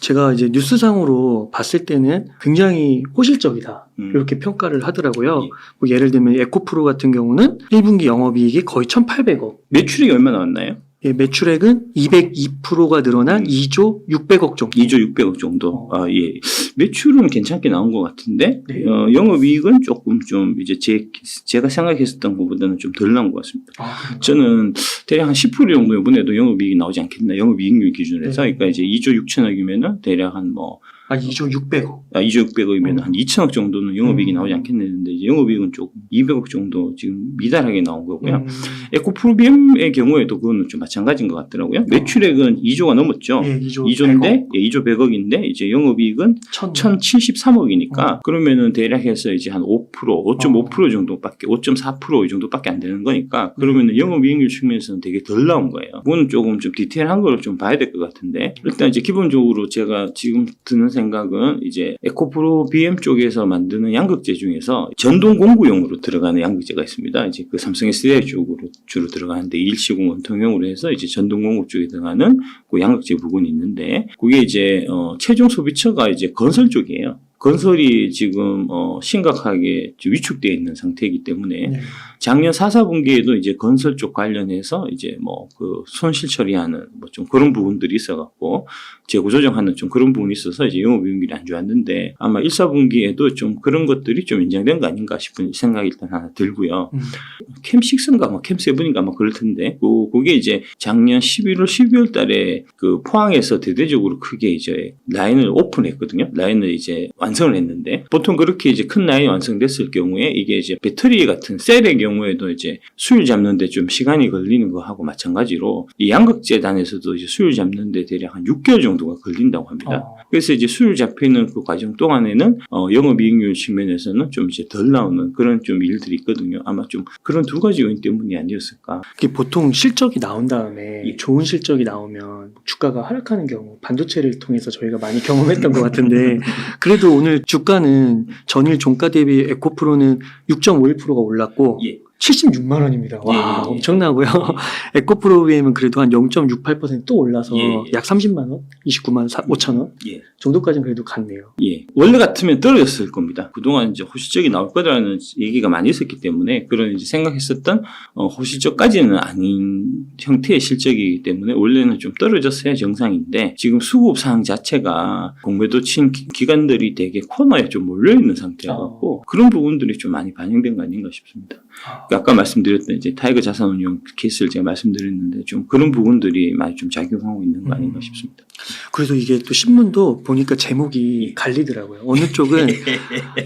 제가 이제 뉴스상으로 봤을 때는 굉장히 호실적이다. 이렇게 평가를 하더라고요. 예. 뭐 예를 들면 에코프로 같은 경우는 1분기 영업이익이 거의 1,800억. 매출이 얼마 나왔나요? 예, 매출액은 202%가 늘어난 2조 600억 정도. 2조 600억 정도. 아, 예. 매출은 괜찮게 나온 것 같은데, 네. 영업이익은 조금 좀 이제 제가 생각했었던 것보다는 좀 덜 나온 것 같습니다. 저는 대략 한 10% 정도 이번에도 영업이익이 나오지 않겠나. 영업이익률 기준으로 해서. 네. 그러니까 이제 2조 6천억이면은 대략 한 2조 600억. 2조 600억이면 한 2천억 정도는 영업이익이 나오지 않겠는데, 이제 영업이익은 조금 200억 정도 지금 미달하게 나온 거고요. 에코프로비엠의 경우에도 그거는 좀 마찬가지인 것 같더라고요. 매출액은 2조가 넘었죠. 예, 2조 2조인데, 2조 100억인데, 이제 영업이익은 1,073억이니까, 그러면은 대략 해서 이제 한 5%, 5.5% 정도밖에, 5.4% 이 정도밖에 안 되는 거니까, 그러면은 영업이익률 측면에서는 되게 덜 나온 거예요. 그거는 조금 좀 디테일한 걸 좀 봐야 될 것 같은데, 일단 이제 기본적으로 제가 지금 드는 생각은 이제 에코프로 BM 쪽에서 만드는 양극재 중에서 전동 공구용으로 들어가는 양극재가 있습니다. 이제 그 삼성 SDI 쪽으로 주로 들어가는데 217 원통형으로 해서 이제 전동 공구 쪽에 들어가는 그 양극재 부분이 있는데, 그게 이제 최종 소비처가 이제 건설 쪽이에요. 건설이 지금 심각하게 위축되어 있는 상태이기 때문에 네. 작년 4, 4분기에도 이제 건설 쪽 관련해서 이제 뭐 그 손실 처리하는 뭐 좀 그런 부분들이 있어갖고 재고 조정하는 좀 그런 부분이 있어서 이제 영업이익률이 안 좋았는데, 아마 1, 4분기에도 좀 그런 것들이 좀 인정된 거 아닌가 싶은 생각이 일단 하나 들고요. 캠6인가 뭐 캠7인가 뭐 그럴 텐데, 그게 이제 작년 11월, 12월 달에 그 포항에서 대대적으로 크게 이제 라인을 오픈했거든요. 라인을 이제 완성을 했는데, 보통 그렇게 이제 큰 라인이 완성됐을 경우에 이게 이제 배터리 같은 셀의 경우에도 이제 수율 잡는데 좀 시간이 걸리는 거하고 마찬가지로 이 양극재단에서도 이제 수율 잡는데 대략 한 6개월 정도가 걸린다고 합니다. 그래서 이제 수율 잡히는 그 과정 동안에는 영업이익률 측면에서는 좀 이제 덜 나오는 그런 좀 일들이 있거든요. 아마 좀 그런 두 가지 요인 때문이 아니었을까. 보통 실적이 나온 다음에 예. 좋은 실적이 나오면 주가가 하락하는 경우 반도체를 통해서 저희가 많이 경험했던 것 같은데, 그래도 오늘 주가는 전일 종가 대비 에코프로는 6.51%가 올랐고 예. 76만 원입니다. 와, 예. 엄청나고요. 에코프로비엠은 그래도 한 0.68% 또 올라서 예. 약 30만 원, 29만 5천 원 예. 정도까지는 그래도 갔네요. 예. 원래 같으면 떨어졌을 겁니다. 그동안 이제 호실적이 나올 거라는 얘기가 많이 있었기 때문에 그런 이제 생각했었던 호실적까지는 아닌 형태의 실적이기 때문에 원래는 좀 떨어졌어야 정상인데, 지금 수급 상황 자체가 공매도 친 기관들이 되게 코너에 좀 몰려있는 상태여갖고 그런 부분들이 좀 많이 반영된 거 아닌가 싶습니다. 아까 말씀드렸던 이제 타이거 자산운용 케이스를 제가 말씀드렸는데 좀 그런 부분들이 많이 좀 작용하고 있는 거 아닌가 싶습니다. 그래서 이게 또 신문도 보니까 제목이 갈리더라고요. 어느 쪽은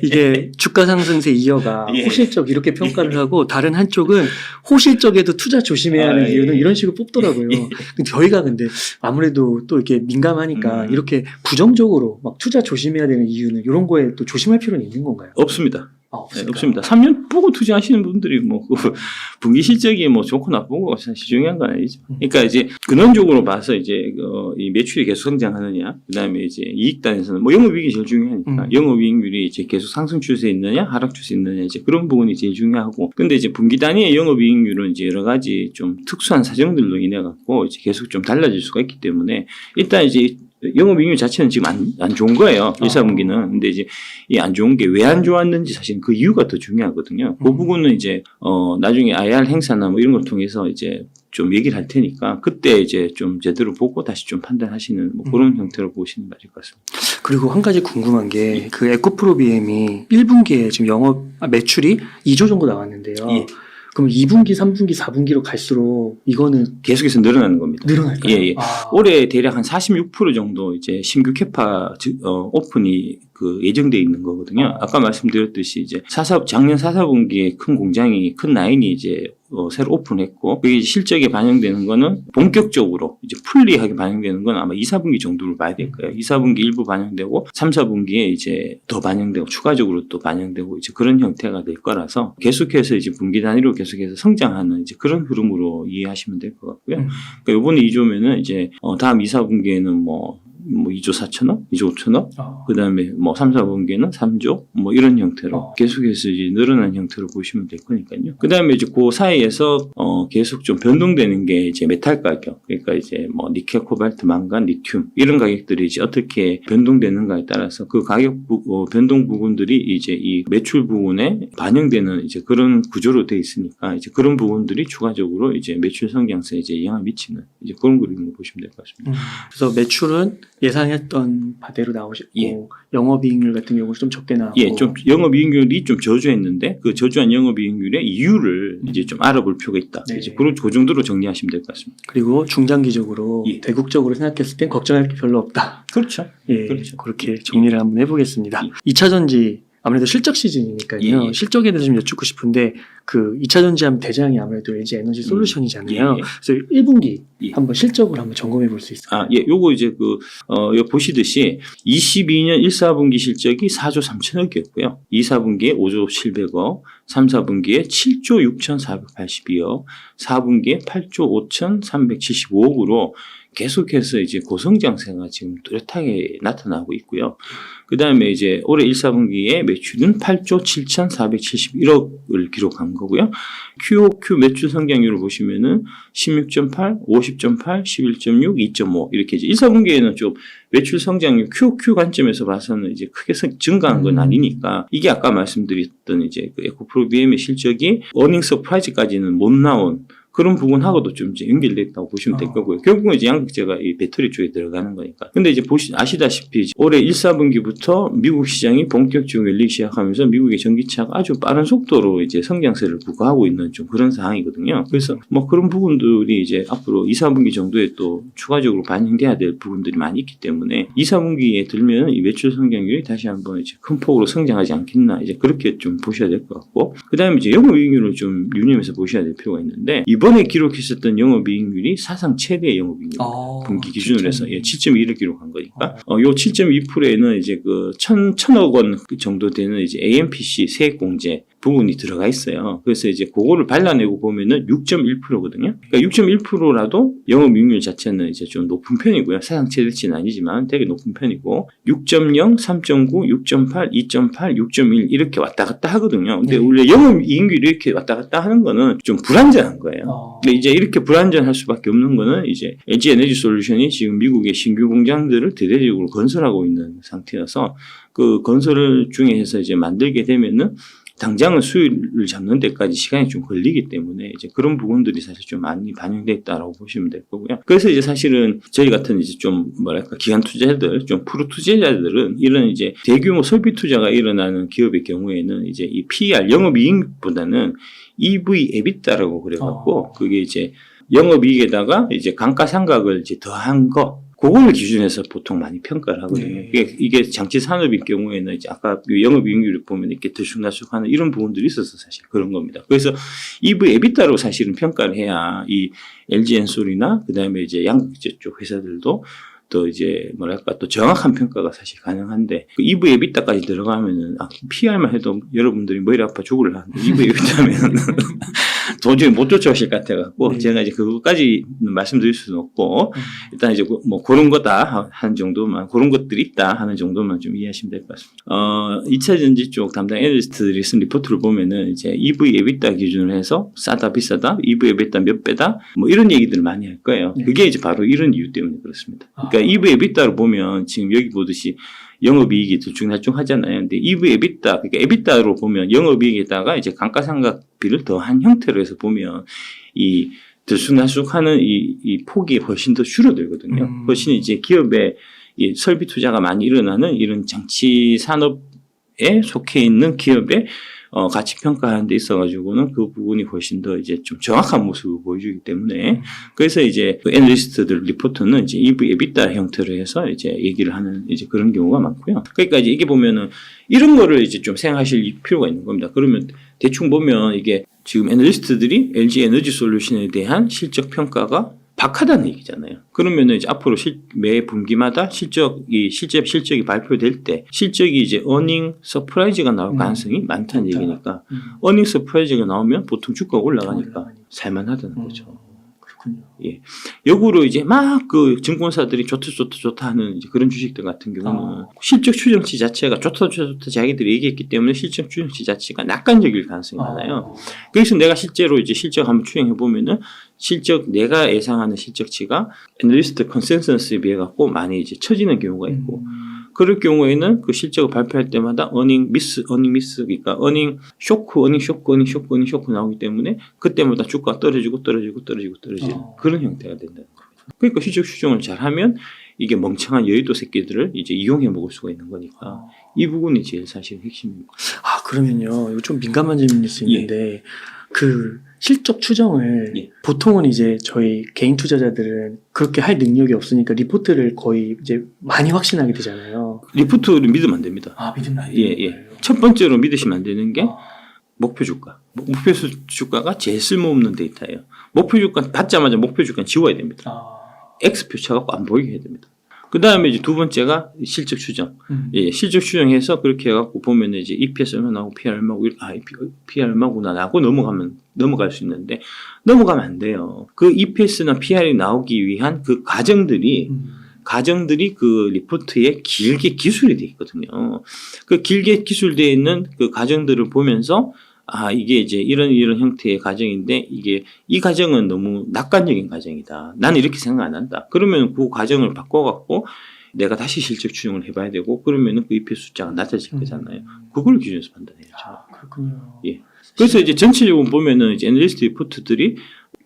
이게 주가 상승세 이어가 호실적 이렇게 평가를 하고, 다른 한쪽은 호실적에도 투자 조심해야 하는 이유는 이런 식으로 뽑더라고요. 근데 저희가 근데 아무래도 또 이렇게 민감하니까 이렇게 부정적으로 막 투자 조심해야 되는 이유는 이런 거에 또 조심할 필요는 있는 건가요? 없습니다. 네, 없습니까? 없습니다. 3년 보고 투자하시는 분들이 뭐 그 분기 실적이 뭐 좋고 나쁘고 사실 중요한 건 아니죠. 그러니까 이제 근원적으로 봐서 이제 이 매출이 계속 성장하느냐, 그다음에 이제 이익단에서는 뭐 영업이익이 제일 중요하니까 영업이익률이 이제 계속 상승 추세에 있느냐, 하락 추세에 있느냐, 이제 그런 부분이 제일 중요하고, 근데 이제 분기 단위의 영업이익률은 이제 여러 가지 좀 특수한 사정들로 인해 갖고 이제 계속 좀 달라질 수가 있기 때문에 일단 이제 영업이익률 자체는 지금 안 좋은 거예요. 1, 4분기는. 근데 이제 이 안 좋은 게 왜 안 좋았는지 사실 그 이유가 더 중요하거든요. 그 부분은 이제, 나중에 IR 행사나 뭐 이런 걸 통해서 이제 좀 얘기를 할 테니까 그때 이제 좀 제대로 보고 다시 좀 판단하시는 뭐 그런 형태로 보시는 게 맞을 것 같습니다. 그리고 한 가지 궁금한 게 그 에코프로비엠이 1분기에 지금 매출이 2조 정도 나왔는데요. 예. 그럼 2분기, 3분기, 4분기로 갈수록 이거는 계속해서 늘어나는 겁니다. 늘어날까요? 예, 예. 올해 대략 한 46% 정도 이제 신규 캐파 오픈이 그 예정돼 있는 거거든요. 아까 말씀드렸듯이 이제 작년 4, 4분기에 큰 공장이, 큰 라인이 이제 새로 오픈했고, 그게 실적에 반영되는 거는 본격적으로 이제 풀리하게 반영되는 건 아마 2, 4분기 정도를 봐야 될 거예요. 2, 4분기 일부 반영되고 3, 4분기에 이제 더 반영되고 추가적으로 또 반영되고 이제 그런 형태가 될 거라서 계속해서 이제 분기 단위로 계속해서 성장하는 이제 그런 흐름으로 이해하시면 될 것 같고요. 그러니까 이번에 2조면은 이제 다음 2, 4분기에는 뭐 뭐 2조 4천억, 2조 5천억, 그다음에 뭐 3, 4분기에는 3조 뭐 이런 형태로 계속해서 이제 늘어난 형태로 보시면 될 거니까요. 그다음에 이제 그 사이에서 계속 좀 변동되는 게 이제 메탈 가격, 그러니까 이제 뭐 니켈, 코발트, 망간, 리튬 이런 가격들이 이제 어떻게 변동되는가에 따라서 그 가격 변동 부분들이 이제 이 매출 부분에 반영되는 이제 그런 구조로 돼 있으니까 이제 그런 부분들이 추가적으로 이제 매출 성장세에 이제 영향을 미치는 이제 그런 그림으로 보시면 될 것 같습니다. 그래서 매출은 예상했던 바대로 나오셨고 영업이익률 같은 경우는 좀 적게 나오고 좀 영업이익률이 좀 저조했는데 그 저조한 영업이익률의 이유를 이제 좀 알아볼 필요가 있다. 이제 그 정도로 정리하시면 될 것 같습니다. 그리고 중장기적으로 대국적으로 생각했을 땐 걱정할 게 별로 없다. 그렇죠. 그렇죠. 그렇게 정리를 한번 해보겠습니다. 2차 전지 아무래도 실적 시즌이니까요. 실적에 대해서 좀 여쭙고 싶은데 그 2차 전지하면 대장이 아무래도 LG 에너지 솔루션이잖아요. 그래서 1분기 한번 실적으로 한번 점검해 볼 수 있어요. 요거 이제 여기 보시듯이 22년 1, 4분기 실적이 4조 3천억이었고요. 2, 4분기에 5조 700억, 3, 4분기에 7조 6,482억, 4분기에 8조 5,375억으로 계속해서 이제 고성장세가 지금 뚜렷하게 나타나고 있고요. 그 다음에 이제 올해 1, 4분기에 매출은 8조 7,471억을 기록한 거고요. QOQ 매출 성장률을 보시면은 16.8, 50.8, 11.6, 2.5 이렇게 이제 1, 4분기에는 좀 매출 성장률 QOQ 관점에서 봐서는 이제 크게 증가한 건 아니니까 이게 아까 말씀드렸던 이제 그 에코프로 BM의 실적이 어닝 서프라이즈까지는 못 나온 그런 부분하고도 좀 이제 연결되어 있다고 보시면 될 거고요. 결국은 이제 양극재가 이 배터리 쪽에 들어가는 거니까. 근데 이제 아시다시피 올해 1, 4분기부터 미국 시장이 본격적으로 열리기 시작하면서 미국의 전기차가 아주 빠른 속도로 이제 성장세를 부과하고 있는 좀 그런 상황이거든요. 그래서 뭐 그런 부분들이 이제 앞으로 2, 4분기 정도에 또 추가적으로 반영돼야 될 부분들이 많이 있기 때문에 2, 4분기에 들면 이 매출 성장률이 다시 한번 이제 큰 폭으로 성장하지 않겠나 이제 그렇게 좀 보셔야 될 것 같고 그다음에 이제 영업이익률을 좀 유념해서 보셔야 될 필요가 있는데 이번에 기록했었던 영업이익률이 사상 최대 영업이익률 분기 기준으로 해서 7.2를 기록한 거니까 요 7.2%에는 이제 그 1,000억 원 정도 되는 이제 AMPC 세액공제 부분이 들어가 있어요. 그래서 이제 그거를 발라내고 보면은 6.1%거든요. 그러니까 6.1%라도 영업이익률 자체는 이제 좀 높은 편이고요. 사상 최대치는 아니지만 되게 높은 편이고 6.0, 3.9, 6.8, 2.8, 6.1 이렇게 왔다 갔다 하거든요. 근데 원래 영업이익률이 이렇게 왔다 갔다 하는 거는 좀 불안정한 거예요. 근데 이제 이렇게 불안정할 수밖에 없는 거는 이제 LG 에너지 솔루션이 지금 미국의 신규 공장들을 대대적으로 건설하고 있는 상태여서 그 건설 중에서 이제 만들게 되면은 당장은 수율을 잡는 데까지 시간이 좀 걸리기 때문에 이제 그런 부분들이 사실 좀 많이 반영돼 있다라고 보시면 될 거고요. 그래서 이제 사실은 저희 같은 이제 좀 뭐랄까 기관 투자자들, 좀 프로 투자자들은 이런 이제 대규모 설비 투자가 일어나는 기업의 경우에는 이제 이 PER 영업이익보다는 EV EBITDA라고 그래갖고 그게 이제 영업이익에다가 이제 감가상각을 이제 더한 거. 그걸 기준해서 보통 많이 평가를 하거든요. 이게 장치 산업인 경우에는 이제 아까 영업이익률을 보면 이렇게 들쑥날쑥하는 이런 부분들이 있어서 사실 그런 겁니다. 그래서 EV EBITDA로 사실은 평가를 해야 이 LG 엔솔이나 그다음에 이제 양극재 쪽 회사들도 또 이제 뭐랄까 또 정확한 평가가 사실 가능한데 그 EV EBITDA까지 들어가면은 PR만 해도 여러분들이 머리 아파 죽을 하는데 EV EBITDA면 도저히 못 쫓아오실 것 같아갖고 제가 이제 그것까지 말씀드릴 수는 없고 일단 이제 뭐 그런 거다 하는 정도만 그런 것들이 있다 하는 정도만 좀 이해하시면 될 것 같습니다. 2차 전지 쪽 담당 애널리스트들이 쓴 리포트를 보면은 이제 EV EBITDA 기준으로 해서 싸다 비싸다 EV EBITDA 몇 배다 뭐 이런 얘기들을 많이 할 거예요. 그게 이제 바로 이런 이유 때문에 그렇습니다. 그러니까 EV EBITDA로 보면 지금 여기 보듯이 영업이익이 들쭉날쭉하잖아요. 근데 EV EBITDA, 그러니까 EBITDA로 보면 영업이익에다가 이제 감가상각비를 더한 형태로 해서 보면 이 들쑥날쑥하는 이 폭이 훨씬 더 줄어들거든요. 훨씬 이제 기업의 이 설비 투자가 많이 일어나는 이런 장치 산업에 속해 있는 기업의 가치 평가하는 데 있어가지고는 그 부분이 훨씬 더 이제 좀 정확한 모습을 보여주기 때문에 그래서 이제 그 애널리스트들 리포트는 이제 EV EBITDA 형태로 해서 이제 얘기를 하는 이제 그런 경우가 많고요. 그러니까 이제 이게 보면은 이런 거를 이제 좀 생각하실 필요가 있는 겁니다. 그러면 대충 보면 이게 지금 애널리스트들이 LG 에너지 솔루션에 대한 실적 평가가 박하다는 얘기잖아요. 그러면은 이제 앞으로 매 분기마다 실적이 발표될 때 실적이 이제 어닝 서프라이즈가 나올 가능성이 많다는 얘기니까 어닝 서프라이즈가 나오면 보통 주가가 올라가니까 살만하다는 거죠. 그렇군요. 예. 역으로 이제 막 그 증권사들이 좋다 하는 이제 그런 주식들 같은 경우는 실적 추정치 자체가 좋다 자기들이 얘기했기 때문에 실적 추정치 자체가 낙관적일 가능성이 많아요. 그래서 내가 실제로 이제 실적 한번 추정해 보면은 실적 내가 예상하는 실적치가 애널리스트 컨센서스에 비해 갖고 많이 이제 처지는 경우가 있고 그럴 경우에는 그 실적을 발표할 때마다 어닝 미스, 그러니까 어닝 쇼크 나오기 때문에 그때마다 주가가 떨어지고 그런 형태가 된다는 겁니다. 그러니까 실적 추정을 잘하면 이게 멍청한 여의도 새끼들을 이제 이용해 먹을 수가 있는 거니까 이 부분이 제일 사실 핵심입니다. 그러면요. 이거 좀 민감한 질문일 수 있는데 그 실적 추정을 보통은 이제 저희 개인 투자자들은 그렇게 할 능력이 없으니까 리포트를 거의 이제 많이 확신하게 되잖아요. 리포트를 믿으면 안 됩니다. 믿으면 안 돼요? 첫 번째로 믿으시면 안 되는 게 목표 주가. 목표 주가가 제일 쓸모없는 데이터예요. 목표 주가 받자마자 목표 주가는 지워야 됩니다. X표 쳐갖고 안 보이게 해야 됩니다. 그 다음에 이제 두 번째가 실적 추정. 실적 추정해서 그렇게 해갖고 보면 이제 EPS 얼마 나오고 PR 얼마고, PR 얼마구나 라고 넘어갈 수 있는데, 넘어가면 안 돼요. 그 EPS나 PR이 나오기 위한 그 가정들이 그 리포트에 길게 기술이 되어 있거든요. 그 길게 기술되어 있는 그 가정들을 보면서 이게 이제 이런 형태의 가정인데 이 가정은 너무 낙관적인 가정이다. 나는 이렇게 생각 안 한다. 그러면 그 가정을 바꿔갖고 내가 다시 실적 추정을 해봐야 되고 그러면은 그 EPS 숫자가 낮아질 거잖아요. 그걸 기준해서 판단해야죠. 그렇군요. 예. 그래서 이제 전체적으로 보면은 이제 애널리스트 리포트들이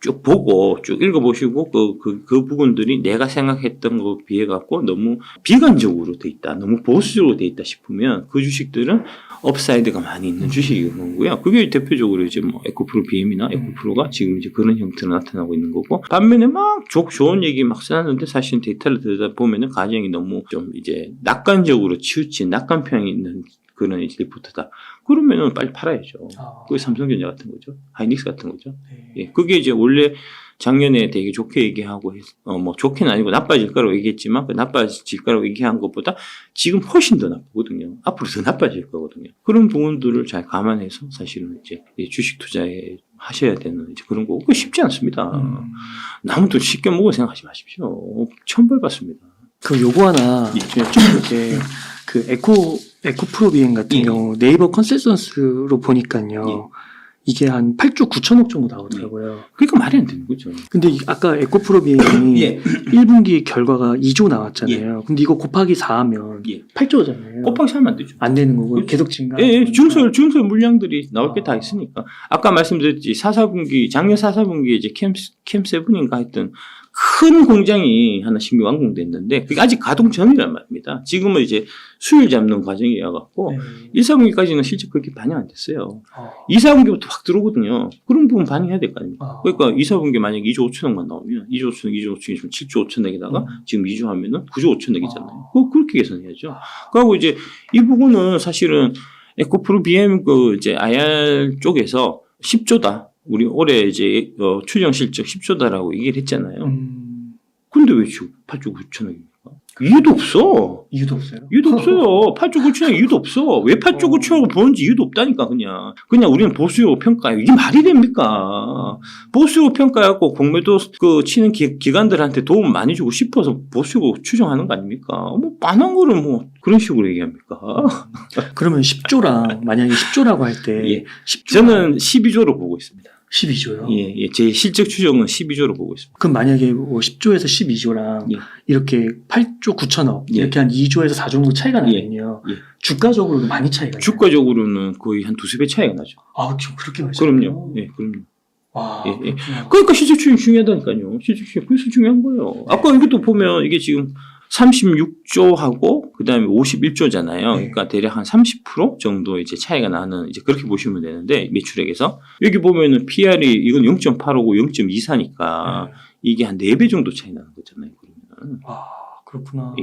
쭉 보고 쭉 읽어보시고 그 부분들이 내가 생각했던 것에 비해 갖고 너무 비관적으로 돼 있다, 너무 보수적으로 돼 있다 싶으면 그 주식들은 업사이드가 많이 있는 주식인 거고요. 그게 대표적으로 이제 뭐 에코프로 BM이나 에코프로가 지금 이제 그런 형태로 나타나고 있는 거고 반면에 막 좋은 얘기 막 써놨는데 사실 데이터를 들여다 보면은 가정이 너무 좀 이제 낙관적으로 치우친 낙관평이 있는 그런 리포트다. 그러면은 빨리 팔아야죠. 그게 삼성전자 같은 거죠. 하이닉스 같은 거죠. 예, 그게 이제 원래 작년에 되게 좋게 얘기하고, 뭐 좋게는 아니고 나빠질 거라고 얘기했지만 그 나빠질 거라고 얘기한 것보다 지금 훨씬 더 나쁘거든요. 앞으로 더 나빠질 거거든요. 그런 부분들을 잘 감안해서 사실은 이제 주식 투자에 하셔야 되는 이제 그런 거고, 그거 쉽지 않습니다. 남도 쉽게 먹을 생각하지 마십시오. 천벌 받습니다. 요거 하나 좀 여쭤볼게. 그 에코프로 비행 같은 경우 네이버 컨센서스로 보니까요. 이게 한 8조 9천억 정도 나오더라고요. 그러니까 말이 안 되는 거죠. 근데 아까 에코프로 비행이 1분기 결과가 2조 나왔잖아요. 근데 이거 곱하기 4하면 8조잖아요. 곱하기 4하면 안 되죠. 안 되는 거고 그렇죠. 계속 증가. 증설 물량들이 나올 게 다 있으니까. 아까 말씀드렸지 작년 4사분기에 이제 캠7인가 했던 큰 공장이 하나 신규 완공됐는데 그게 아직 가동 전이란 말입니다. 지금은 이제 수율 잡는 과정이어갖고 1사분기까지는 실제 그렇게 반영 안 됐어요. 2사분기부터 확 들어오거든요. 그런 부분 반영해야 될 거 아닙니까? 그러니까 2사분기 만약에 2조 5천억만 나오면 2조 5천억이면 7조 5천억에다가 지금 2조 하면은 9조 5천억이잖아요. 그렇게 계산해야죠. 그리고 이제 이 부분은 사실은 에코프로 BM 이제 IR 쪽에서 10조다. 우리 올해 이제 추정 실적 10조다라고 얘기를 했잖아요. 근데 왜 지금 8조 9천억입니까? 이유도 없어. 이유도 없어요? 이유도 없어요. 8조 9천억 이유도 없어. 왜 8조 9천억을 보는지 이유도 없다니까 그냥 우리는 보수로 평가해요. 이게 말이 됩니까? 보수로 평가하고 공매도 치는 기관들한테 도움 많이 주고 싶어서 보수로 추정하는 거 아닙니까? 뭐 빤한 거를 뭐 그런 식으로 얘기합니까? 그러면 10조랑 만약에 10조라고 할 때 저는 12조로 보고 있습니다. 12조요? 예. 제 실적 추정은 12조로 보고 있습니다. 그럼 만약에 뭐 10조에서 12조랑 이렇게 8조 9천억 이렇게 한 2조에서 4조 정도 차이가 나면요. 주가적으로도 많이 차이가 나요? 주가적으로는 거의 한 두세 배 차이가 나죠. 좀 그렇게 많이 그럼요. 그럼요. 와, 그러니까 실적 추정이 중요하다니까요. 실적 추정이 그래서 중요한 거예요. 아까 이것도 보면 이게 지금 36조하고 그다음에 51조잖아요. 그러니까 대략 한 30% 정도 이제 차이가 나는 이제 그렇게 보시면 되는데 매출액에서 여기 보면은 PR이 이건 0.85고 0.24니까 이게 한 4배 정도 차이 나는 거잖아요. 그러면. 그렇구나.